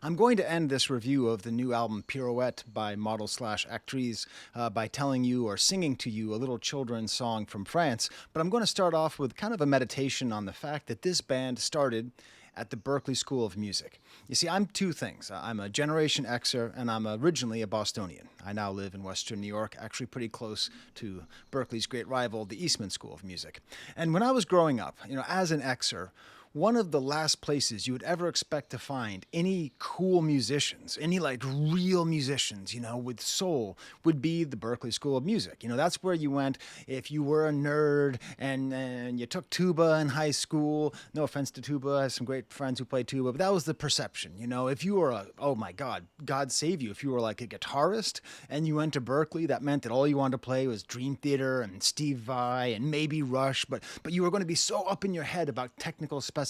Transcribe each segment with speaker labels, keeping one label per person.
Speaker 1: I'm going to end this review of the new album Pirouette by model/Actriz by telling you or singing to you a little children's song from France, but I'm going to start off with kind of a meditation on the fact that this band started at the Berklee School of Music. You see, I'm two things. I'm a Generation Xer, and I'm originally a Bostonian. I now live in Western New York, actually pretty close to Berklee's great rival, the Eastman School of Music. And when I was growing up, as an Xer, one of the last places you would ever expect to find any cool musicians, any like real musicians, with soul, would be the Berklee School of Music. That's where you went if you were a nerd and you took tuba in high school. No offense to tuba, I have some great friends who play tuba, but that was the perception. If you were oh my God, God save you, if you were like a guitarist and you went to Berklee, that meant that all you wanted to play was Dream Theater and Steve Vai and maybe Rush, but you were going to be so up in your head about technical specificity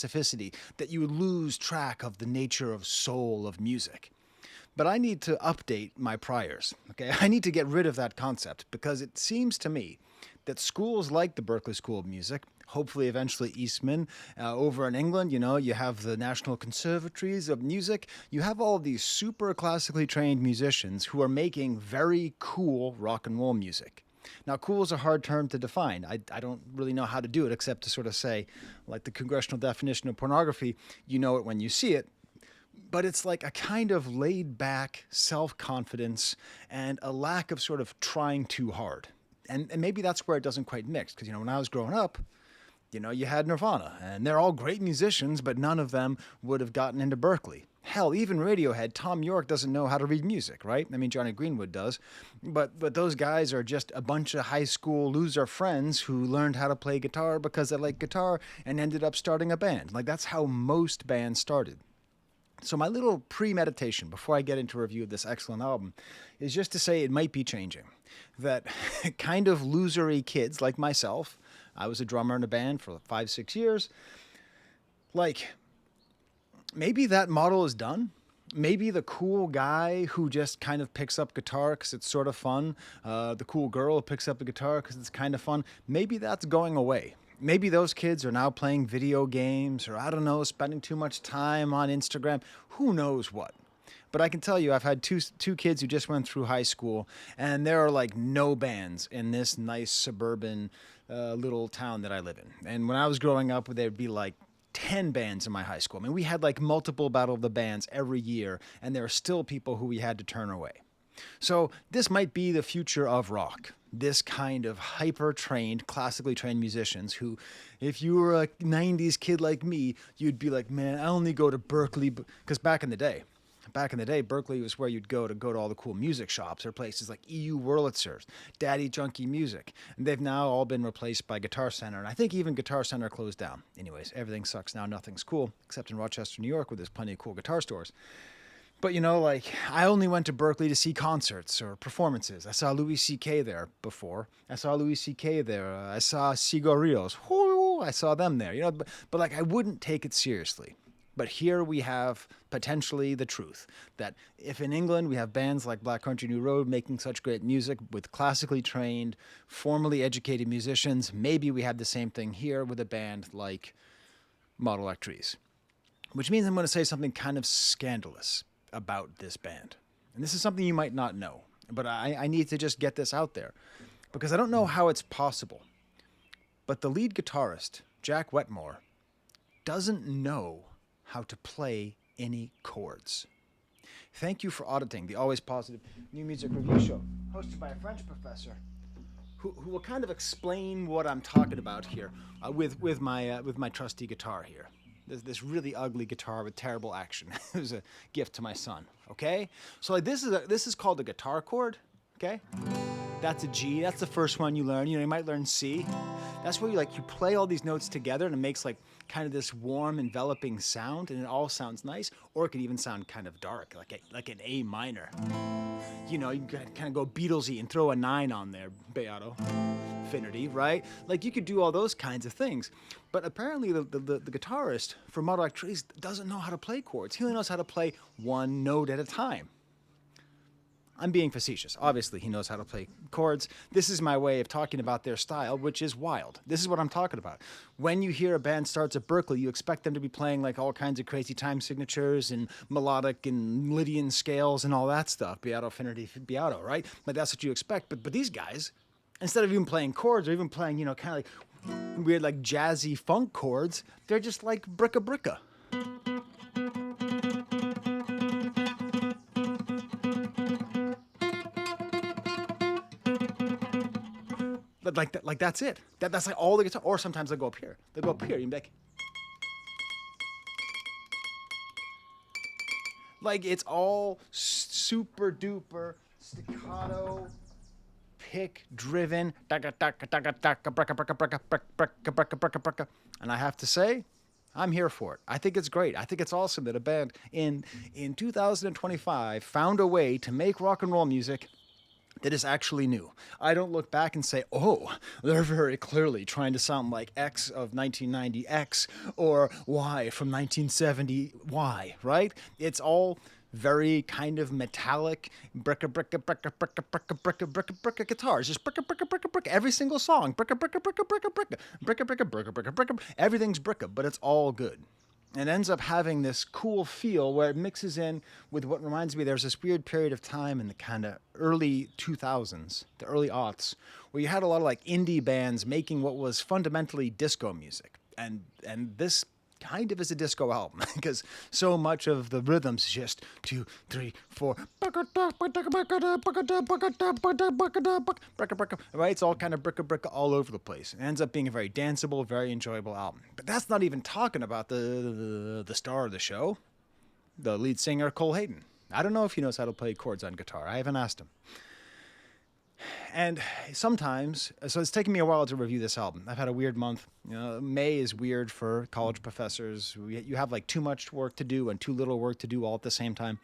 Speaker 1: that you would lose track of the nature of soul of music. But I need to update my priors, okay? I need to get rid of that concept because it seems to me that schools like the Berklee School of Music, hopefully eventually Eastman, over in England, you have the National Conservatories of Music. You have all of these super classically trained musicians who are making very cool rock and roll music. Now, cool is a hard term to define. I don't really know how to do it except to sort of say, like the congressional definition of pornography, you know it when you see it. But it's like a kind of laid back self-confidence and a lack of sort of trying too hard. And maybe that's where it doesn't quite mix. Because, when I was growing up, you had Nirvana, and they're all great musicians, but none of them would have gotten into Berklee. Hell, even Radiohead, Tom York doesn't know how to read music, right? I mean, Johnny Greenwood does. But those guys are just a bunch of high school loser friends who learned how to play guitar because they like guitar and ended up starting a band. Like, that's how most bands started. So my little pre-meditation before I get into a review of this excellent album is just to say it might be changing. That kind of losery kids like myself, I was a drummer in a band for 5-6 years, like, maybe that model is done. Maybe the cool guy who just kind of picks up guitar because it's sort of fun, the cool girl who picks up a guitar because it's kind of fun, maybe that's going away. Maybe those kids are now playing video games or, I don't know, spending too much time on Instagram. Who knows what? But I can tell you I've had two kids who just went through high school, and there are like no bands in this nice suburban little town that I live in. And when I was growing up, there'd be like 10 bands in my high school. I mean, we had like multiple Battle of the Bands every year, and there are still people who we had to turn away. So this might be the future of rock. This kind of hyper-trained, classically trained musicians who, if you were a 90s kid like me, you'd be like, man, I only go to Berklee, because back in the day, Berklee was where you'd go to all the cool music shops or places like EU Wurlitzer's, Daddy Junkie Music. And they've now all been replaced by Guitar Center. And I think even Guitar Center closed down. Anyways, everything sucks now. Nothing's cool, except in Rochester, New York, where there's plenty of cool guitar stores. But, I only went to Berklee to see concerts or performances. I saw Louis C.K. there before. I saw Louis C.K. there. I saw Cigarrillos. Whoo, I saw them there. But I wouldn't take it seriously. But here we have potentially the truth that if in England we have bands like Black Country New Road making such great music with classically trained, formally educated musicians, maybe we have the same thing here with a band like Model Actriz. Which means I'm going to say something kind of scandalous about this band. And this is something you might not know, but I need to just get this out there because I don't know how it's possible. But the lead guitarist, Jack Wetmore, doesn't know how to play any chords. Thank you for auditing the Always Positive New Music Review Show, hosted by a French professor who will kind of explain what I'm talking about here with my trusty guitar here. This really ugly guitar with terrible action. It was a gift to my son. Okay, so this is called a guitar chord. Okay, that's a G. That's the first one you learn. You might learn C. That's where you play all these notes together and it makes like kind of this warm, enveloping sound, and it all sounds nice. Or it could even sound kind of dark, like an A minor. You can kind of go Beatlesy and throw a 9 on there, Beato. Infinity, right? Like you could do all those kinds of things. But apparently the guitarist for Model Actriz doesn't know how to play chords. He only knows how to play one note at a time. I'm being facetious. Obviously, he knows how to play chords. This is my way of talking about their style, which is wild. This is what I'm talking about. When you hear a band starts at Berklee, you expect them to be playing like all kinds of crazy time signatures and melodic and Lydian scales and all that stuff. Beato, Finity, Beato, right? Like that's what you expect. But these guys, instead of even playing chords or even playing, kind of like weird like jazzy funk chords, they're just like bricka. But like that, that's it. That's like all the guitar. Or sometimes they go up here. They go up here. You can be like it's all super duper staccato, pick driven. And I have to say, I'm here for it. I think it's great. I think it's awesome that a band in 2025 found a way to make rock and roll music that is actually new. I don't look back and say, oh, they're very clearly trying to sound like X of 1990 X or Y from 1970 Y, right? It's all very kind of metallic bricka guitars, just bricka. Every single song, bricka. Everything's bricka, but it's all good. And ends up having this cool feel where it mixes in with what reminds me there's this weird period of time in the kind of early 2000s, the early aughts, where you had a lot of like indie bands making what was fundamentally disco music. And this kind of is a disco album because so much of the rhythms is just 2, 3, 4, right? It's all kind of bricka all over the place. It ends up being a very danceable, very enjoyable album. But that's not even talking about the star of the show, the lead singer, Cole Hayden. I don't know if he knows how to play chords on guitar. I haven't asked him. And sometimes, so it's taken me a while to review this album. I've had a weird month. May is weird for college professors. You have like too much work to do and too little work to do all at the same time.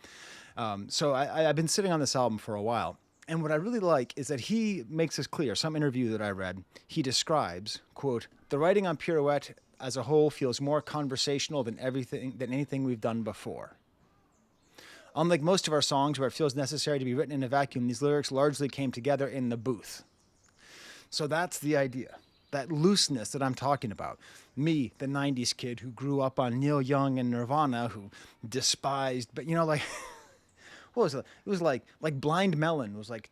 Speaker 1: So I've been sitting on this album for a while. And what I really like is that he makes this clear. Some interview that I read, he describes, quote, the writing on Pirouette as a whole feels more conversational than anything we've done before. Unlike most of our songs where it feels necessary to be written in a vacuum, these lyrics largely came together in the booth. So that's the idea, that looseness that I'm talking about. Me, the 90s kid who grew up on Neil Young and Nirvana, who despised, but like, what was it? It was like Blind Melon was like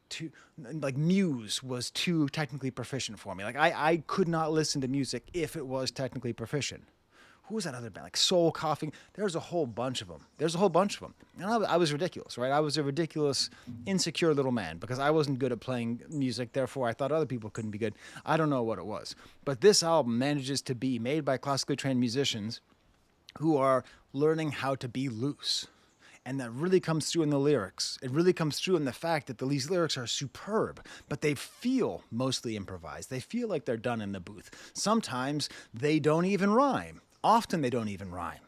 Speaker 1: Muse was too technically proficient for me. Like I could not listen to music if it was technically proficient. Who was that other band? Like Soul Coughing. There's a whole bunch of them. And I was ridiculous, right? I was a ridiculous, insecure little man because I wasn't good at playing music. Therefore, I thought other people couldn't be good. I don't know what it was. But this album manages to be made by classically trained musicians who are learning how to be loose. And that really comes through in the lyrics. It really comes through in the fact that these lyrics are superb, but they feel mostly improvised. They feel like they're done in the booth. Sometimes they don't even rhyme. Often they don't even rhyme.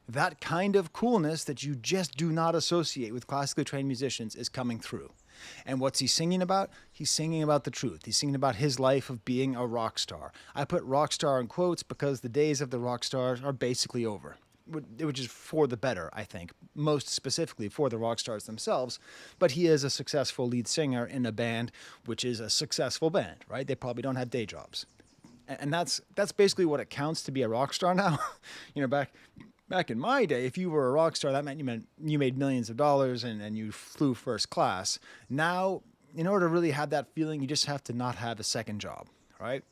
Speaker 1: That kind of coolness that you just do not associate with classically trained musicians is coming through. And what's he singing about? He's singing about the truth. He's singing about his life of being a rock star. I put rock star in quotes because the days of the rock stars are basically over, which is for the better, I think, most specifically for the rock stars themselves. But he is a successful lead singer in a band, which is a successful band, right? They probably don't have day jobs. And that's basically what it counts to be a rock star now. Back in my day, if you were a rock star, that meant you made millions of dollars and you flew first class. Now, in order to really have that feeling, you just have to not have a second job, right?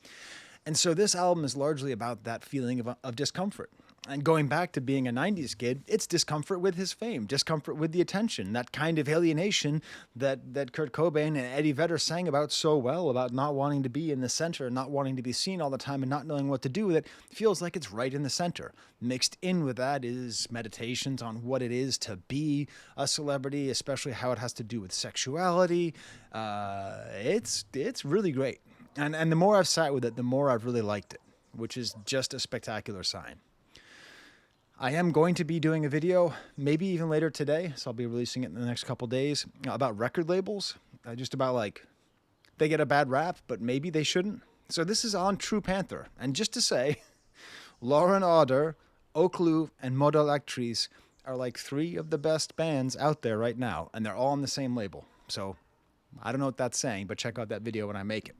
Speaker 1: And so this album is largely about that feeling of discomfort. And going back to being a 90s kid, it's discomfort with his fame, discomfort with the attention, that kind of alienation that Kurt Cobain and Eddie Vedder sang about so well, about not wanting to be in the center, not wanting to be seen all the time and not knowing what to do with it. Feels like it's right in the center. Mixed in with that is meditations on what it is to be a celebrity, especially how it has to do with sexuality. It's really great. And the more I've sat with it, the more I've really liked it, which is just a spectacular sign. I am going to be doing a video, maybe even later today, so I'll be releasing it in the next couple days, about record labels, just about like, they get a bad rap, but maybe they shouldn't. So this is on True Panther. And just to say, Lauren Oder, Oakley, and Model Actriz are like 3 of the best bands out there right now, and they're all on the same label. So I don't know what that's saying, but check out that video when I make it.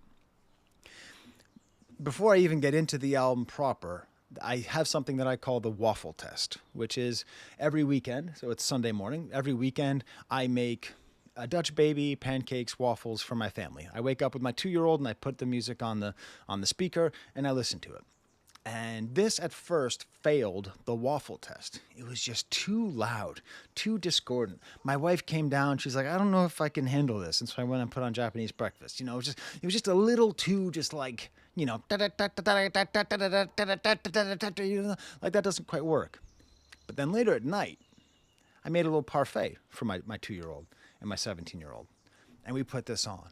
Speaker 1: Before I even get into the album proper, I have something that I call the waffle test, which is every weekend, so it's Sunday morning, every weekend I make a Dutch baby, pancakes, waffles for my family. I wake up with my 2-year-old and I put the music on the speaker and I listen to it. And this at first failed the waffle test. It was just too loud, too discordant. My wife came down. She's like, I don't know if I can handle this. And so I went and put on Japanese breakfast. It was just a little too just like, like that doesn't quite work. But then later at night, I made a little parfait for my 2-year-old and my 17-year-old. And we put this on.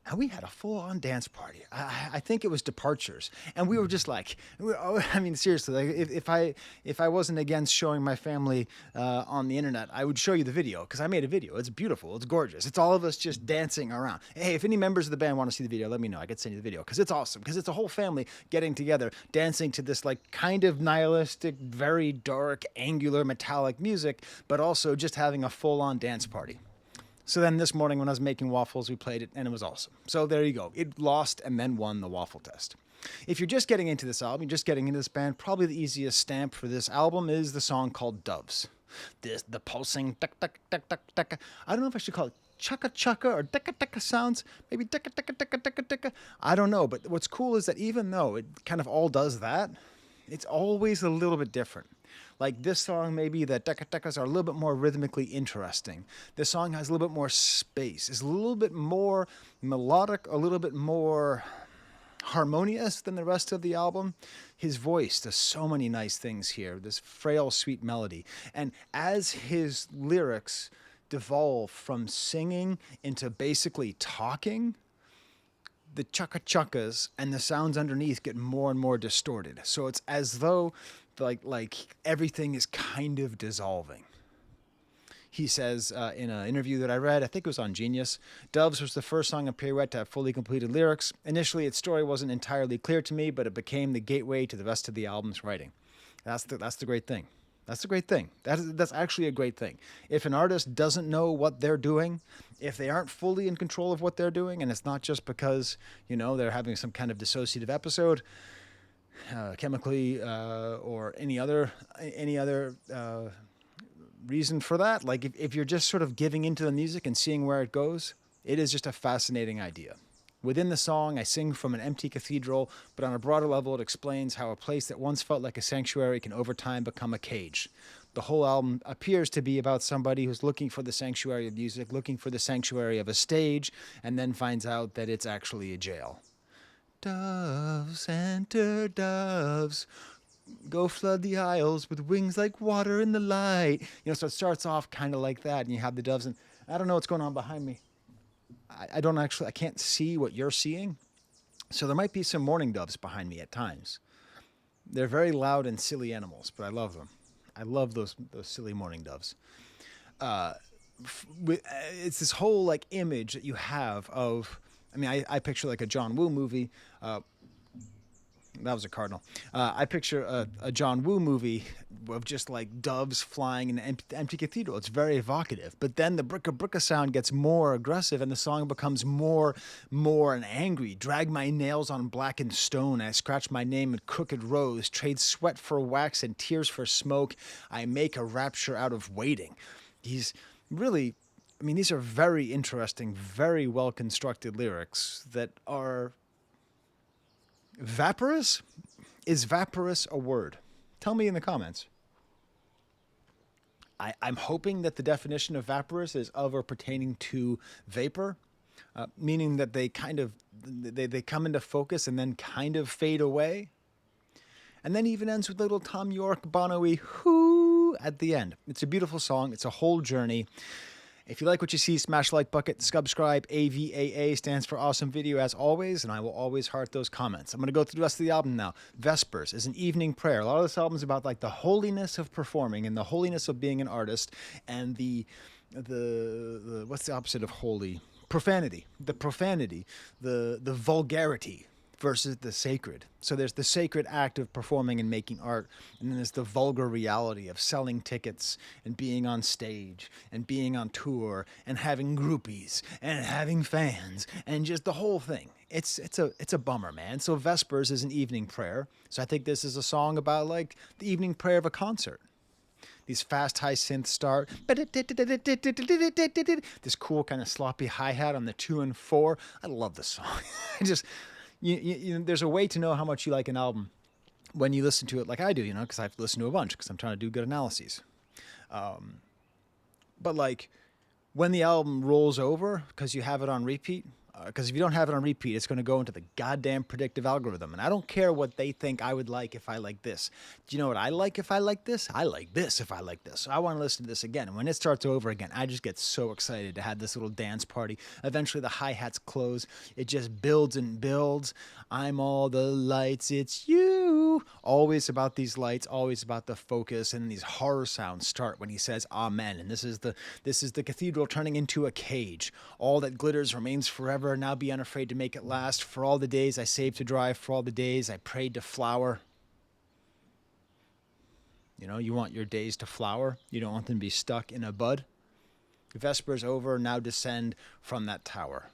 Speaker 1: And we had a full-on dance party. I think it was Departures, and we were just like, I mean, seriously, like if I wasn't against showing my family on the internet, I would show you the video because I made a video. It's beautiful, it's gorgeous. It's all of us just dancing around. Hey, if any members of the band want to see the video, let me know. I could send you the video because it's awesome. Because it's a whole family getting together, dancing to this like kind of nihilistic, very dark, angular, metallic music, but also just having a full-on dance party. So then this morning when I was making waffles, we played it, and it was awesome. So there you go. It lost and then won the waffle test. If you're just getting into this album, you're just getting into this band, probably the easiest stamp for this album is the song called Doves. The pulsing, tuck, tuck, tuck, tuck, tuck. I don't know if I should call it chukka chukka or tekka tekka sounds. Maybe tekka tekka tekka tekka tekka. I don't know. But what's cool is that even though it kind of all does that, it's always a little bit different. Like this song, maybe the tekka tekkas are a little bit more rhythmically interesting. This song has a little bit more space. It's a little bit more melodic, a little bit more harmonious than the rest of the album. His voice does so many nice things here, this frail, sweet melody. And as his lyrics devolve from singing into basically talking, the chukka chukkas and the sounds underneath get more and more distorted. So it's as though like everything is kind of dissolving. He says in an interview that I read, I think it was on Genius, Doves was the first song on Pirouette to have fully completed lyrics. Initially, its story wasn't entirely clear to me, but it became the gateway to the rest of the album's writing. That's the great thing. That's the great thing. That's actually a great thing. If an artist doesn't know what they're doing, if they aren't fully in control of what they're doing, and it's not just because, they're having some kind of dissociative episode, chemically or any other reason for that. Like if you're just sort of giving into the music and seeing where it goes, it is just a fascinating idea. Within the song, I sing from an empty cathedral, but on a broader level, it explains how a place that once felt like a sanctuary can over time become a cage. The whole album appears to be about somebody who's looking for the sanctuary of music, looking for the sanctuary of a stage, and then finds out that it's actually a jail. Doves, enter doves, go flood the aisles with wings like water in the light. So it starts off kind of like that, and you have the doves, and I don't know what's going on behind me. I can't see what you're seeing. So there might be some mourning doves behind me at times. They're very loud and silly animals, but I love them. I love those silly mourning doves. It's this whole like image that you have of, I picture like a John Woo movie. That was a cardinal. I picture a John Woo movie of just like doves flying in an empty cathedral. It's very evocative. But then the bricka bricka sound gets more aggressive and the song becomes more and angry. Drag my nails on blackened stone. I scratch my name in crooked rows. Trade sweat for wax and tears for smoke. I make a rapture out of waiting. He's really... these are very interesting, very well-constructed lyrics that are vaporous. Is vaporous a word? Tell me in the comments. I'm hoping that the definition of vaporous is of or pertaining to vapor, meaning that they kind of, they come into focus and then kind of fade away. And then even ends with little Tom York, Bono-y, whoo at the end. It's a beautiful song. It's a whole journey. If you like what you see, smash like bucket, subscribe. AVAA stands for awesome video as always, and I will always heart those comments. I'm going to go through the rest of the album now. Vespers is an evening prayer. A lot of this album is about like the holiness of performing and the holiness of being an artist, and the what's the opposite of holy? Profanity. The profanity, the vulgarity versus the sacred. So there's the sacred act of performing and making art, and then there's the vulgar reality of selling tickets and being on stage and being on tour and having groupies and having fans and just the whole thing. It's a bummer, man. So Vespers is an evening prayer. So I think this is a song about like the evening prayer of a concert. These fast high synth start, this cool kind of sloppy hi-hat on the 2 and 4. I love this song. I just there's a way to know how much you like an album when you listen to it like I do, because I've listened to a bunch because I'm trying to do good analyses. But like when the album rolls over because you have it on repeat, because if you don't have it on repeat, it's going to go into the goddamn predictive algorithm. And I don't care what they think I would like if I like this. Do you know what I like if I like this? I like this if I like this. So I want to listen to this again. And when it starts over again, I just get so excited to have this little dance party. Eventually the hi-hats close. It just builds and builds. I'm all the lights, it's you. Always about these lights, always about the focus. And these horror sounds start when he says amen. And this is the cathedral turning into a cage. All that glitters remains forever. Now be unafraid to make it last. For all the days I saved to drive, for all the days I prayed to flower. You want your days to flower. You don't want them to be stuck in a bud. Vespers over, now descend from that tower.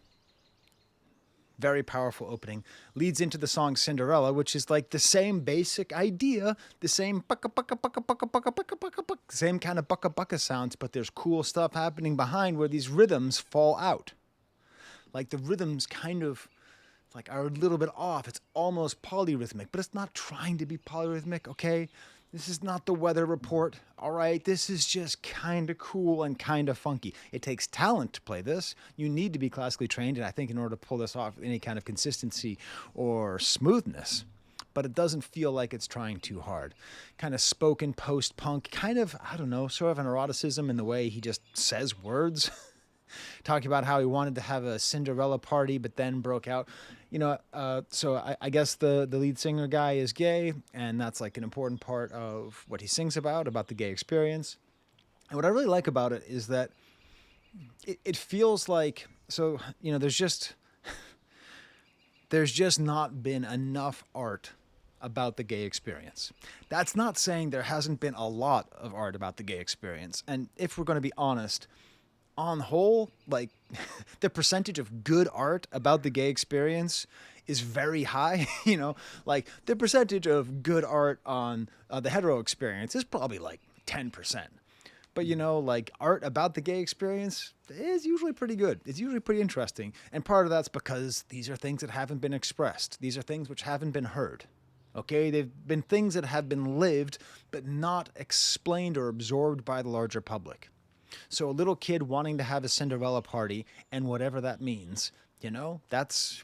Speaker 1: Very powerful opening. Leads into the song Cinderella, which is like the same basic idea, the same bucka bucka bucka bucka bucka bucka bucka bucka, same kind of bucka bucka sounds, but there's cool stuff happening behind where these rhythms fall out. Like the rhythms kind of like are a little bit off. It's almost polyrhythmic, but it's not trying to be polyrhythmic, okay? This is not the weather report, all right? This is just kind of cool and kind of funky. It takes talent to play this. You need to be classically trained, and I think in order to pull this off, any kind of consistency or smoothness. But it doesn't feel like it's trying too hard. Kind of spoken post-punk, kind of, I don't know, sort of an eroticism in the way he just says words. Talking about how he wanted to have a Cinderella party, but then broke out. So I guess the lead singer guy is gay, and that's like an important part of what he sings about the gay experience. And what I really like about it is that it feels like, there's just not been enough art about the gay experience. That's not saying there hasn't been a lot of art about the gay experience. And if we're going to be honest, on the whole, like the percentage of good art about the gay experience is very high. Like the percentage of good art on the hetero experience is probably like 10%. But like art about the gay experience is usually pretty good. It's usually pretty interesting. And part of that's because these are things that haven't been expressed. These are things which haven't been heard. Okay, they've been things that have been lived, but not explained or absorbed by the larger public. So a little kid wanting to have a Cinderella party, and whatever that means, that's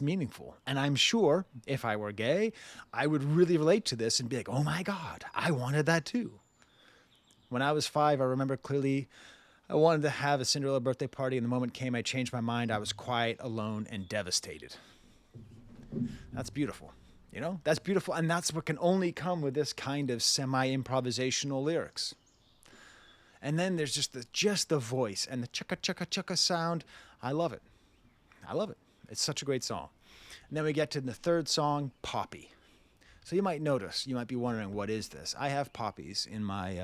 Speaker 1: meaningful. And I'm sure if I were gay, I would really relate to this and be like, oh my God, I wanted that too. When I was 5, I remember clearly I wanted to have a Cinderella birthday party, and the moment came, I changed my mind. I was quiet, alone, and devastated. That's beautiful. That's beautiful. And that's what can only come with this kind of semi-improvisational lyrics. And then there's just the voice and the chukka chukka chukka sound. I love it. It's such a great song. And then we get to the third song, Poppy. So you might notice, you might be wondering, what is this? I have poppies in my,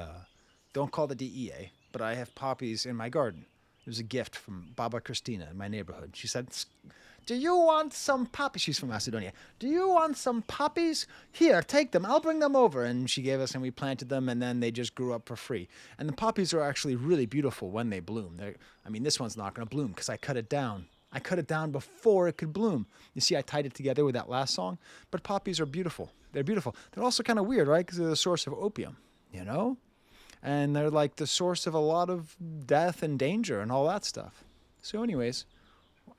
Speaker 1: don't call the DEA, but I have poppies in my garden. It was a gift from Baba Christina in my neighborhood. She said, do you want some poppies? She's from Macedonia. Do you want some poppies? Here, take them. I'll bring them over. And she gave us, and we planted them, and then they just grew up for free. And the poppies are actually really beautiful when they bloom. This one's not going to bloom because I cut it down. I cut it down before it could bloom. You see, I tied it together with that last song. But poppies are beautiful. They're beautiful. They're also kind of weird, right? Because they're the source of opium, And they're like the source of a lot of death and danger and all that stuff. So anyways,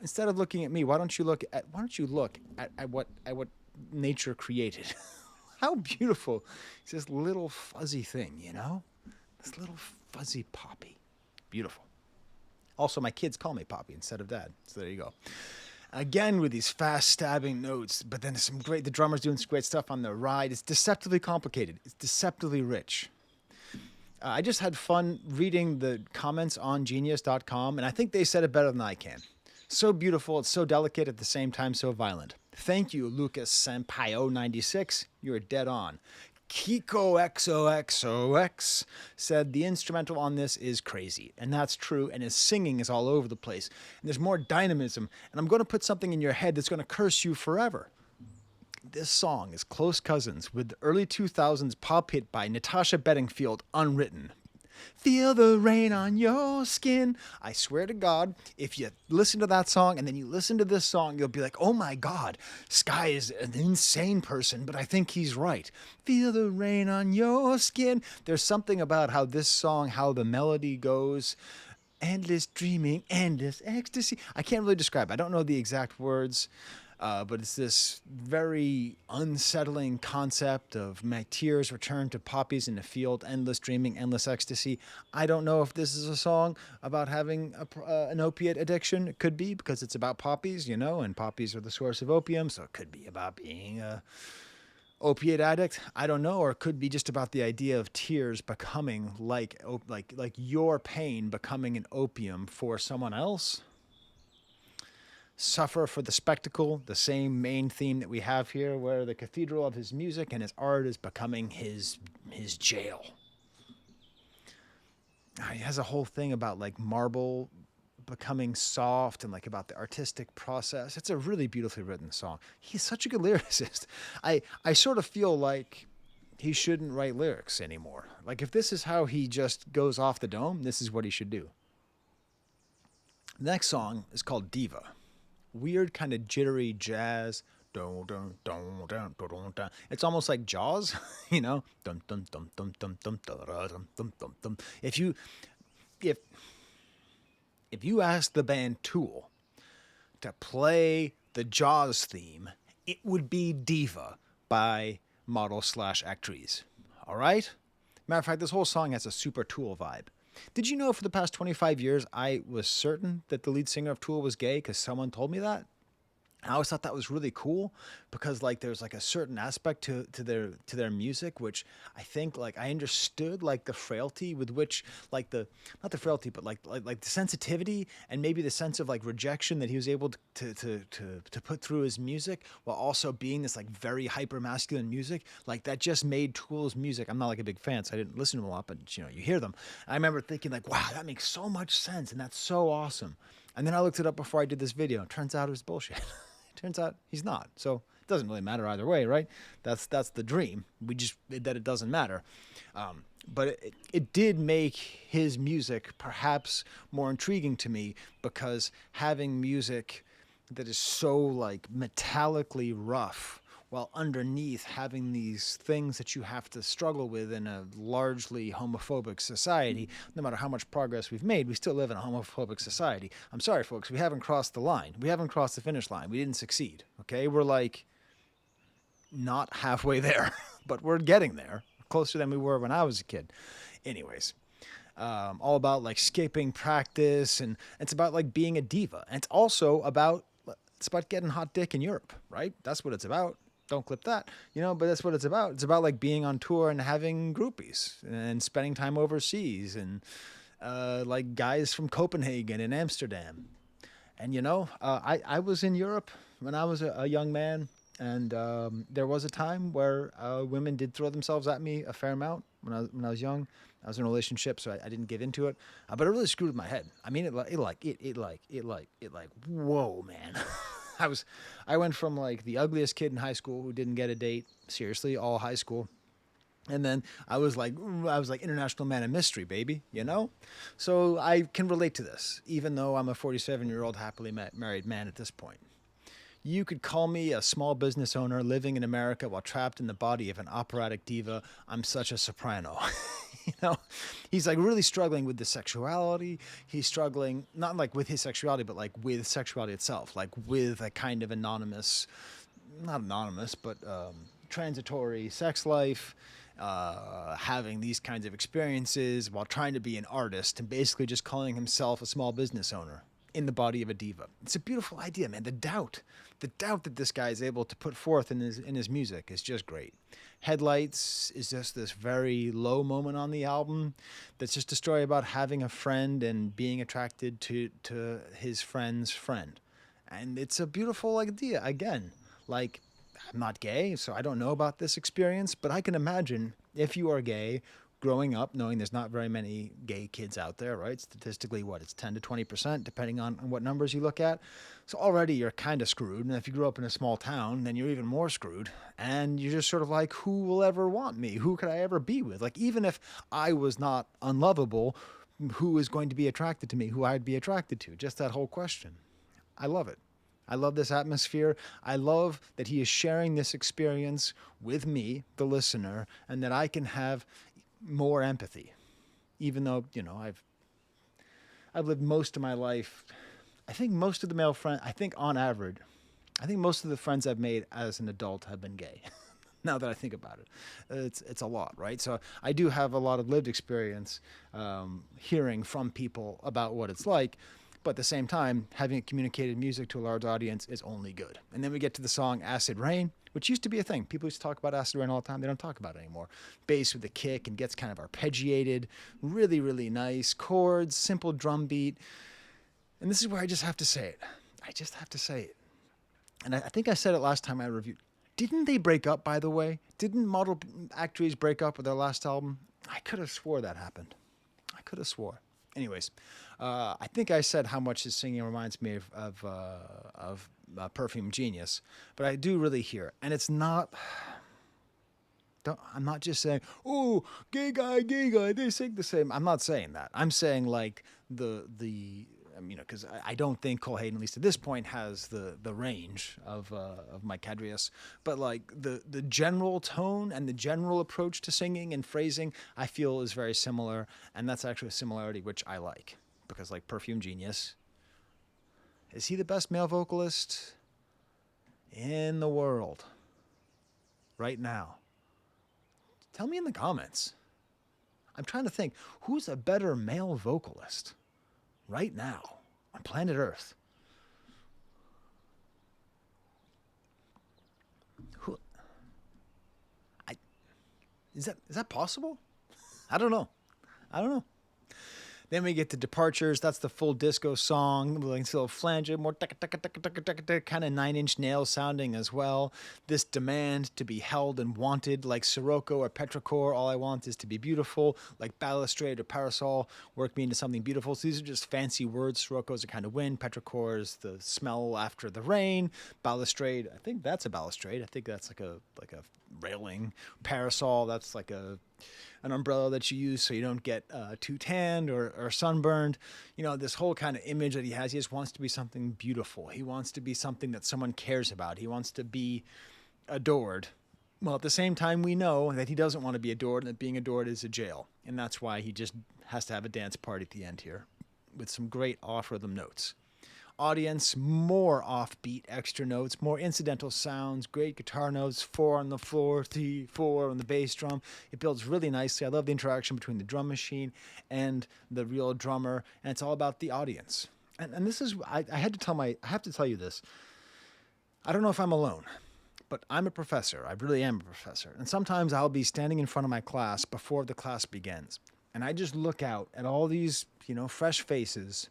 Speaker 1: instead of looking at me, why don't you look at what nature created? How beautiful. It's this little fuzzy thing, This little fuzzy poppy. Beautiful. Also, my kids call me Poppy instead of Dad. So there you go. Again, with these fast stabbing notes, but then the drummer's doing some great stuff on the ride. It's deceptively complicated. It's deceptively rich. I just had fun reading the comments on genius.com, and I think they said it better than I can. So beautiful, it's so delicate, at the same time so violent. Thank you, Lucas Sampaio96. You're dead on. Kiko XOXOX said the instrumental on this is crazy. And that's true, and his singing is all over the place. And there's more dynamism. And I'm going to put something in your head that's going to curse you forever. This song is close cousins with the early 2000s pop hit by Natasha Bedingfield, Unwritten. Feel the rain on your skin. I swear to God, if you listen to that song and then you listen to this song, you'll be like, oh my God, Sky is an insane person, but I think he's right. Feel the rain on your skin. There's something about how this song, how the melody goes. Endless dreaming, endless ecstasy. I can't really describe it. I don't know the exact words. But it's this very unsettling concept of my tears return to poppies in the field, endless dreaming, endless ecstasy. I don't know if this is a song about having an opiate addiction. It could be, because it's about poppies, and poppies are the source of opium, so it could be about being a opiate addict. I don't know, or it could be just about the idea of tears becoming like your pain becoming an opium for someone else. Suffer for the spectacle, the same main theme that we have here, where the cathedral of his music and his art is becoming his jail. He has a whole thing about like marble becoming soft and like about the artistic process. It's a really beautifully written song. He's such a good lyricist. I sort of feel like he shouldn't write lyrics anymore. Like if this is how he just goes off the dome, this is what he should do. The next song is called Diva. Weird kind of jittery jazz. It's almost like Jaws, If you ask the band Tool to play the Jaws theme, it would be Diva by Model/Actriz. All right? Matter of fact, this whole song has a super Tool vibe. Did you know for the past 25 years I was certain that the lead singer of Tool was gay because someone told me that? I always thought that was really cool because like there's like a certain aspect to their music which I think like I understood like the frailty with which like the not the frailty but like the sensitivity and maybe the sense of like rejection that he was able to put through his music while also being this like very hyper masculine music like that just made Tool's music. I'm not like a big fan, so I didn't listen to them a lot, but you hear them. I remember thinking like, wow, that makes so much sense and that's so awesome. And then I looked it up before I did this video. It turns out it was bullshit. Turns out he's not. So it doesn't really matter either way, right? That's the dream. That it doesn't matter. But it did make his music perhaps more intriguing to me because having music that is so like metallically rough while underneath having these things that you have to struggle with in a largely homophobic society, no matter how much progress we've made, we still live in a homophobic society. I'm sorry, folks, we haven't crossed the line. We haven't crossed the finish line. We didn't succeed, okay? We're like not halfway there, but we're getting there, closer than we were when I was a kid. Anyways, all about like skipping practice, and it's about like being a diva. And it's also about getting hot dick in Europe, right? That's what it's about. Don't clip that, but that's what it's about. It's about like being on tour and having groupies and spending time overseas and like guys from Copenhagen and Amsterdam. And, I was in Europe when I was a young man. And there was a time where women did throw themselves at me a fair amount when I was young. I was in a relationship, so I didn't give into it. But it really screwed with my head. I mean, whoa, man. I went from like the ugliest kid in high school who didn't get a date, seriously, all high school. And then I was like international man of mystery, baby, So I can relate to this, even though I'm a 47-year-old happily married man at this point. You could call me a small business owner living in America while trapped in the body of an operatic diva. I'm such a soprano. He's like really struggling with the sexuality. He's struggling not like with his sexuality, but like with sexuality itself, like with a kind of not anonymous, but transitory sex life, having these kinds of experiences while trying to be an artist and basically just calling himself a small business owner. in the body of a diva. It's a beautiful idea, man. The doubt that this guy is able to put forth in his music is just great. Headlights is just this very low moment on the album that's just a story about having a friend and being attracted to his friend's friend. And it's a beautiful idea. Again, like, I'm not gay, so I don't know about this experience, but I can imagine if you are gay, growing up knowing there's not very many gay kids out there, right? Statistically, what, it's 10 to 20%, depending on what numbers you look at. So already you're kind of screwed. And if you grew up in a small town, then you're even more screwed. And you're just sort of like, who will ever want me? Who could I ever be with? Like, even if I was not unlovable, who is going to be attracted to me? Who I'd be attracted to? Just that whole question. I love it. I love this atmosphere. I love that he is sharing this experience with me, the listener, and that I can have more empathy, even though, I've lived most of my life. I think most of the male friends, on average, most of the friends I've made as an adult have been gay. Now that I think about it, it's a lot, right? So I do have a lot of lived experience, hearing from people about what it's like. But at the same time, having communicated music to a large audience is only good. And then we get to the song Acid Rain, which used to be a thing. People used to talk about Acid Rain all the time. They don't talk about it anymore. Bass with a kick and gets kind of arpeggiated. Really, really nice chords, simple drum beat. And this is where I just have to say it. I just have to say it. And I think I said it last time I reviewed. Didn't they break up, by the way? Didn't Model Actriz break up with their last album? I could have swore that happened. I could have swore. Anyways, I think I said how much his singing reminds me of Perfume Genius, but I do really hear it. And it's not... I'm not just saying, oh, gay guy, they sing the same. I'm not saying that. I'm saying like because I don't think Cole Hayden, at least at this point, has the range of Mike Cadrius. But like the general tone and the general approach to singing and phrasing, I feel is very similar. And that's actually a similarity which I like. Because like Perfume Genius, is he the best male vocalist in the world right now? Tell me in the comments. I'm trying to think, who's a better male vocalist right now on planet Earth? Is that possible? I don't know. Then we get to Departures. That's the full disco song. Like a little flange, more kind of Nine Inch Nails sounding as well. This demand to be held and wanted, like Sirocco or Petrichor. All I want is to be beautiful. Like balustrade or parasol, work me into something beautiful. So these are just fancy words. Sirocco is a kind of wind. Petrichor is the smell after the rain. Balustrade, I think that's a balustrade. I think that's like a railing. Parasol, that's like an umbrella that you use so you don't get too tanned or sunburned. This whole kind of image that he has, he just wants to be something beautiful. He wants to be something that someone cares about. He wants to be adored. Well, at the same time, we know that he doesn't want to be adored and that being adored is a jail. And that's why he just has to have a dance party at the end here with some great off-rhythm notes. Audience, more offbeat extra notes, more incidental sounds, great guitar notes, 4 on the floor, 3, 4 on the bass drum. It builds really nicely. I love the interaction between the drum machine and the real drummer, and it's all about the audience. And this is, I have to tell you this. I don't know if I'm alone, but I'm a professor. I really am a professor. And sometimes I'll be standing in front of my class before the class begins, and I just look out at all these, fresh faces,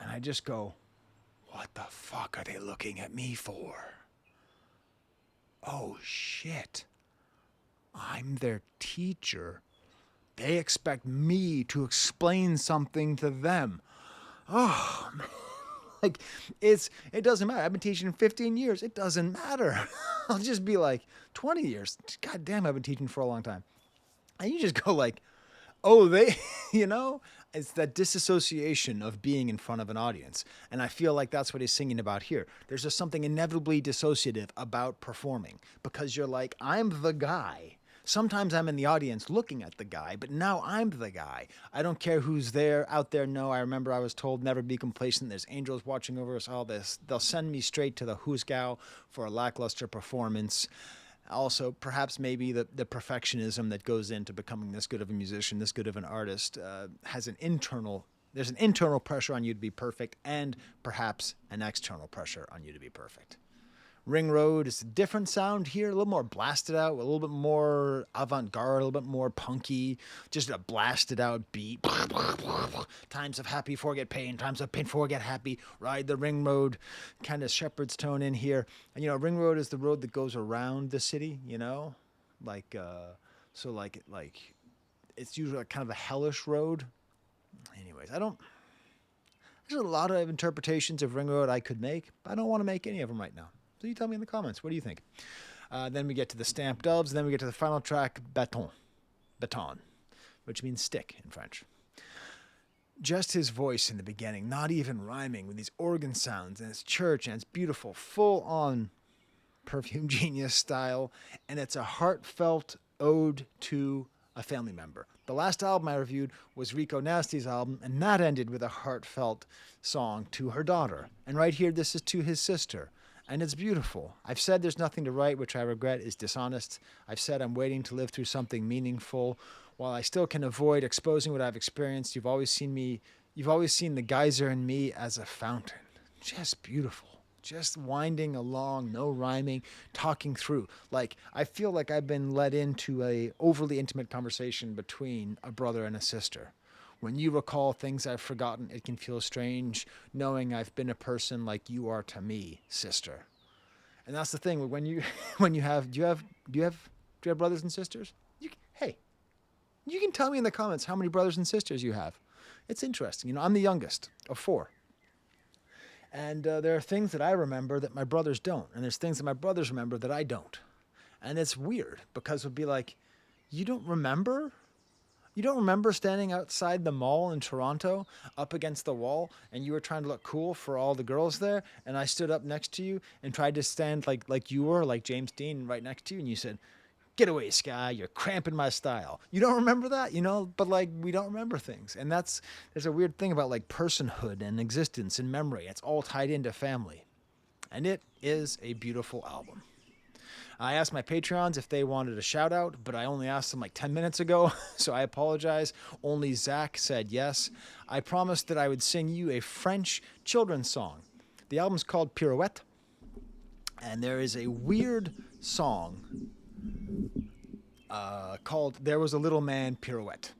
Speaker 1: and I just go, what the fuck are they looking at me for? Oh, shit. I'm their teacher. They expect me to explain something to them. Oh, man. Like, it doesn't matter. I've been teaching 15 years. It doesn't matter. I'll just be like, 20 years. God damn, I've been teaching for a long time. And you just go like, oh, they, it's that disassociation of being in front of an audience. And I feel like that's what he's singing about here. There's just something inevitably dissociative about performing because you're like, I'm the guy. Sometimes I'm in the audience looking at the guy, but now I'm the guy. I don't care who's out there. No, I remember I was told never be complacent. There's angels watching over us, all this. They'll send me straight to the Husgau for a lackluster performance. Also, perhaps maybe the perfectionism that goes into becoming this good of a musician, this good of an artist, has an internal There's an internal pressure on you to be perfect and perhaps an external pressure on you to be perfect. Ring Road is a different sound here, a little more blasted out, a little bit more avant-garde, a little bit more punky, just a blasted out beat. Times of happy, forget pain. Times of pain, forget happy. Ride the Ring Road, kind of shepherd's tone in here. And, Ring Road is the road that goes around the city, like, it's usually kind of a hellish road. Anyways, there's a lot of interpretations of Ring Road I could make, but I don't want to make any of them right now. So you tell me in the comments, what do you think? Then we get to the Stamped Doves, and then we get to the final track, Baton, which means stick in French. Just his voice in the beginning, not even rhyming, with these organ sounds, and it's church, and it's beautiful, full-on Perfume Genius style, and it's a heartfelt ode to a family member. The last album I reviewed was Rico Nasty's album, and that ended with a heartfelt song to her daughter. And right here, this is to his sister. And it's beautiful. I've said there's nothing to write, which I regret is dishonest. I've said I'm waiting to live through something meaningful. While I still can avoid exposing what I've experienced, you've always seen the geyser in me as a fountain. Just beautiful. Just winding along, no rhyming, talking through. Like, I feel like I've been led into a overly intimate conversation between a brother and a sister. When you recall things I've forgotten, it can feel strange knowing I've been a person like you are to me, sister. And that's the thing. When you have, do you have brothers and sisters? Hey, you can tell me in the comments how many brothers and sisters you have. It's interesting. I'm the youngest of 4. And there are things that I remember that my brothers don't. And there's things that my brothers remember that I don't. And it's weird because it would be like, you don't remember? You don't remember standing outside the mall in Toronto up against the wall and you were trying to look cool for all the girls there, and I stood up next to you and tried to stand like you were, like James Dean right next to you, and you said, "Get away, Sky, you're cramping my style." You don't remember that, but we don't remember things. And there's a weird thing about like personhood and existence and memory. It's all tied into family. And it is a beautiful album. I asked my Patreons if they wanted a shout out, but I only asked them like 10 minutes ago, so I apologize. Only Zach said yes. I promised that I would sing you a French children's song. The album's called Pirouette, and there is a weird song called There Was a Little Man Pirouette.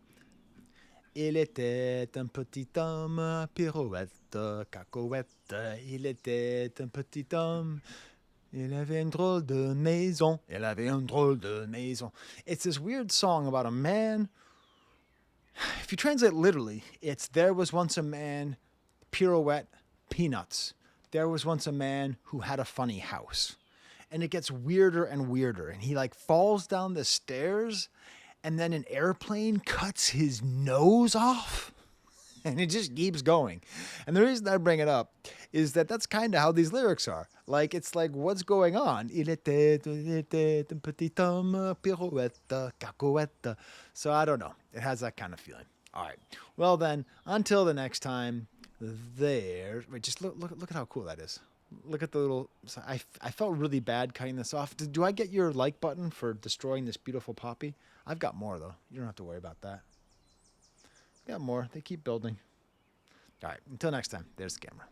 Speaker 1: Il était un petit homme, pirouette, cacahuète. Il était un petit homme. Il avait une drôle de maison. Il avait une drôle de maison. It's this weird song about a man. If you translate literally, it's there was once a man, pirouette, peanuts. There was once a man who had a funny house. And it gets weirder and weirder. And he falls down the stairs, and then an airplane cuts his nose off. And it just keeps going. And the reason I bring it up is that that's kind of how these lyrics are. It's like, what's going on? Il était un petit homme, pirouette, cacahuète. So I don't know. It has that kind of feeling. All right. Well then, until the next time, wait, just look at how cool that is. Look at the little, I felt really bad cutting this off. Do I get your like button for destroying this beautiful poppy? I've got more though. You don't have to worry about that. Got more. They keep building. All right. Until next time, there's the camera.